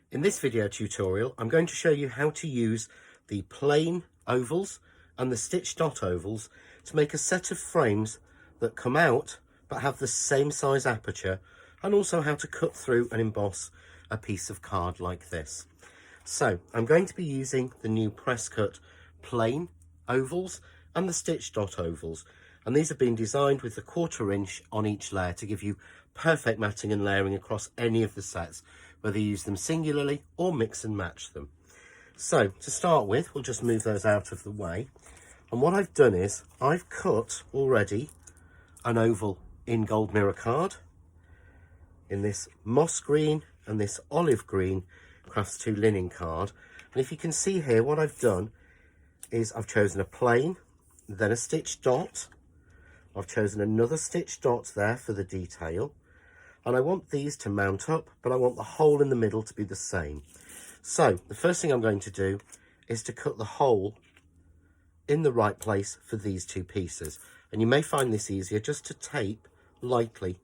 In this video tutorial, I'm going to show you how to use the plain ovals and the stitch dot ovals to make a set of frames that come out but have the same size aperture, and also how to cut through and emboss a piece of card like this. So I'm going to be using the new PressCut plain ovals and the stitch dot ovals, and these have been designed with the 1/4 inch on each layer to give you perfect matting and layering across any of the sets, whether you use them singularly or mix and match them. So to start with, we'll just move those out of the way. And what I've done is I've cut already an oval in gold mirror card in this moss green and this olive green Crafts 2 linen card. And if you can see here, what I've done is I've chosen a plain, then a stitch dot. I've chosen another stitch dot there for the detail. And I want these to mount up, but I want the hole in the middle to be the same. So the first thing I'm going to do is to cut the hole in the right place for these two pieces. And you may find this easier just to tape lightly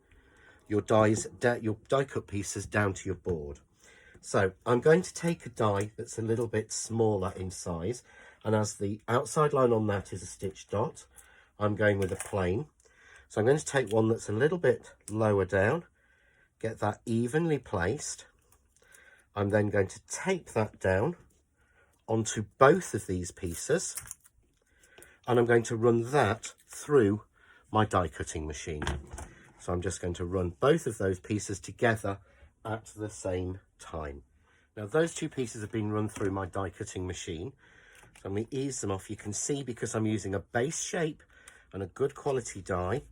your die cut pieces down to your board. So I'm going to take a die that's a little bit smaller in size, and as the outside line on that is a stitch dot, I'm going with a plain. So I'm going to take one that's a little bit lower down, get that evenly placed. I'm then going to tape that down onto both of these pieces, and I'm going to run that through my die cutting machine. So I'm just going to run both of those pieces together at the same time. Now those two pieces have been run through my die cutting machine. So I'm going to ease them off. You can see, because I'm using a base shape and a good quality die,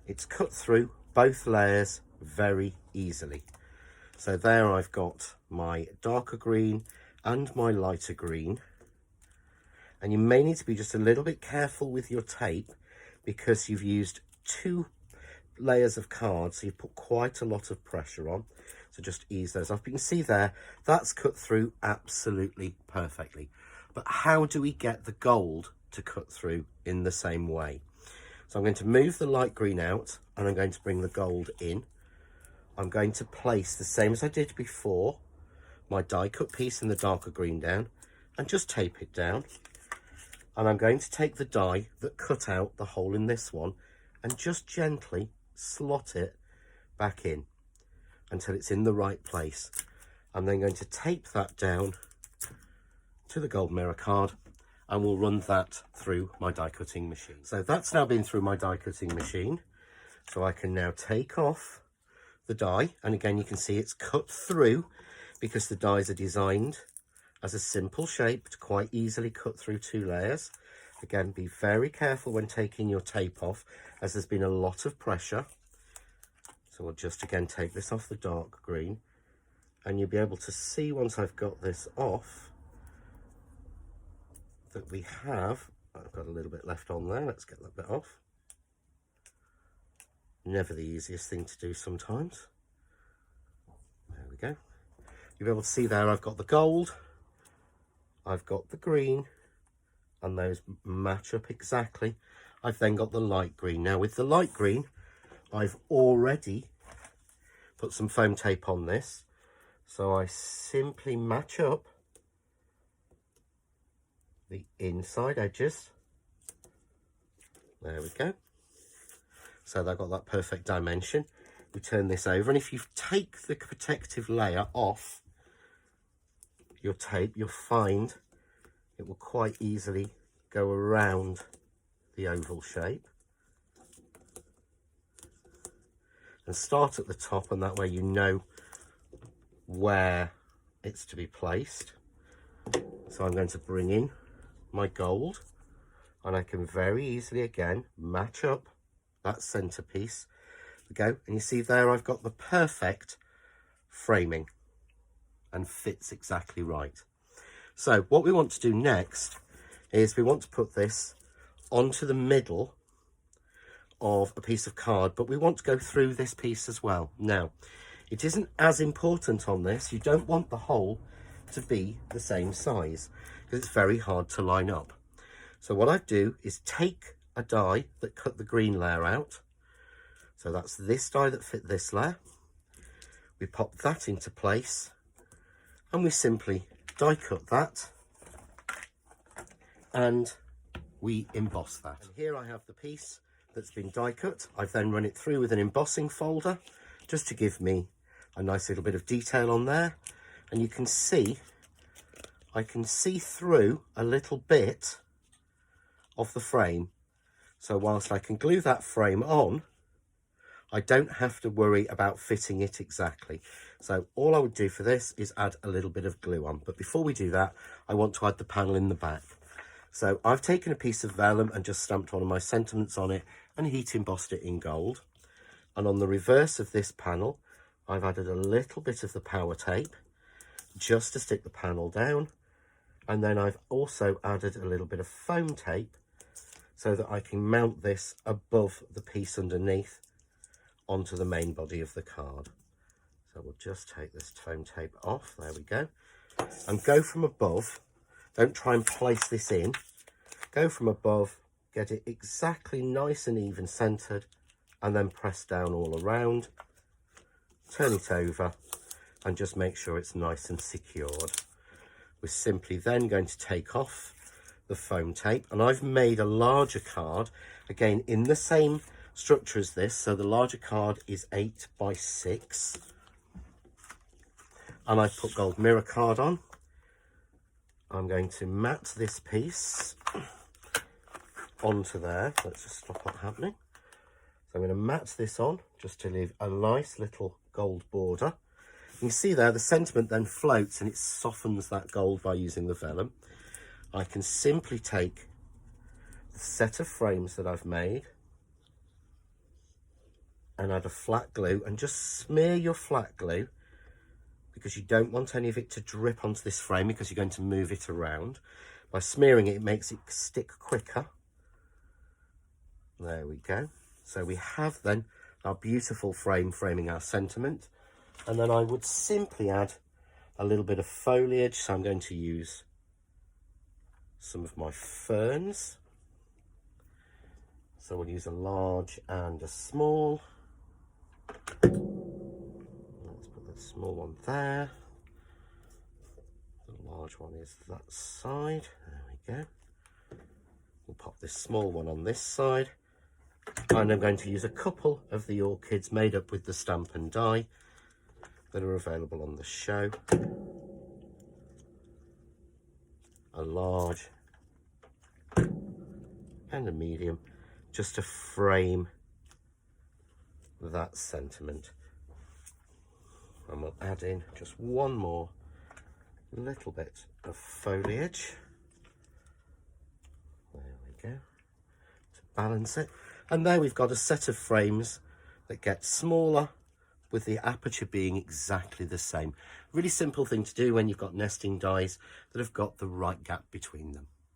it's cut through both layers very easily. So there I've got my darker green and my lighter green. And you may need to be just a little bit careful with your tape, because you've used 2 layers of card, so you've put quite a lot of pressure on. So just ease those off. But you can see there, that's cut through absolutely perfectly. But how do we get the gold to cut through in the same way? So I'm going to move the light green out, and I'm going to bring the gold in. I'm going to place, the same as I did before, my die cut piece in the darker green down, and just tape it down. And I'm going to take the die that cut out the hole in this one and just gently slot it back in until it's in the right place. I'm then going to tape that down to the gold mirror card, and we'll run that through my die cutting machine. So that's now been through my die cutting machine. So I can now take off the die, and again you can see it's cut through because the dies are designed as a simple shape to quite easily cut through 2 layers. Again, be very careful when taking your tape off, as there's been a lot of pressure. So we'll just again take this off the dark green, and you'll be able to see once I've got this off that we have, I've got a little bit left on there, let's get that bit off. Never the easiest thing to do sometimes. There we go. You'll be able to see there I've got the gold, I've got the green, and those match up exactly. I've then got the light green. Now with the light green, I've already put some foam tape on this. So I simply match up the inside edges. There we go. So they've got that perfect dimension. We turn this over, and if you take the protective layer off your tape, you'll find it will quite easily go around the oval shape. And start at the top, and that way you know where it's to be placed. So I'm going to bring in my gold, and I can very easily again match up that centerpiece. There we go, and you see there I've got the perfect framing and fits exactly right. So what we want to do next is we want to put this onto the middle of a piece of card, but we want to go through this piece as well. Now, it isn't as important on this. You don't want the hole to be the same size because it's very hard to line up. So what I do is take a die that cut the green layer out. So that's this die that fit this layer. We pop that into place, and we simply die cut that and we emboss that. And here I have the piece that's been die cut. I've then run it through with an embossing folder just to give me a nice little bit of detail on there, and you can see I can see through a little bit of the frame. So whilst I can glue that frame on, I don't have to worry about fitting it exactly. So all I would do for this is add a little bit of glue on. But before we do that, I want to add the panel in the back. So I've taken a piece of vellum and just stamped one of my sentiments on it and heat embossed it in gold. And on the reverse of this panel, I've added a little bit of the power tape just to stick the panel down. And then I've also added a little bit of foam tape so that I can mount this above the piece underneath onto the main body of the card. So we'll just take this foam tape off, there we go, and go from above. Don't try and place this in, go from above, get it exactly nice and even centered, and then press down all around, turn it over, and just make sure it's nice and secured. We're simply then going to take off the foam tape, and I've made a larger card again in the same structure as this. So the larger card is 8 by 6, and I've put gold mirror card on. I'm going to mat this piece onto there. Let's just stop that happening. So I'm going to mat this on just to leave a nice little gold border. You can see there the sentiment then floats and it softens that gold by using the vellum. I can simply take the set of frames that I've made and add a flat glue, and just smear your flat glue because you don't want any of it to drip onto this frame because you're going to move it around. By smearing it, it makes it stick quicker. There we go. So we have then our beautiful frame framing our sentiment, and then I would simply add a little bit of foliage. So I'm going to use some of my ferns. So we'll use a large and a small. Let's put the small one there. The large one is that side. There we go. We'll pop this small one on this side. And I'm going to use a couple of the orchids made up with the stamp and die that are available on the show. A large and a medium, just to frame that sentiment. And we'll add in just one more little bit of foliage. There we go, to balance it. And there we've got a set of frames that get smaller with the aperture being exactly the same. Really simple thing to do when you've got nesting dies that have got the right gap between them.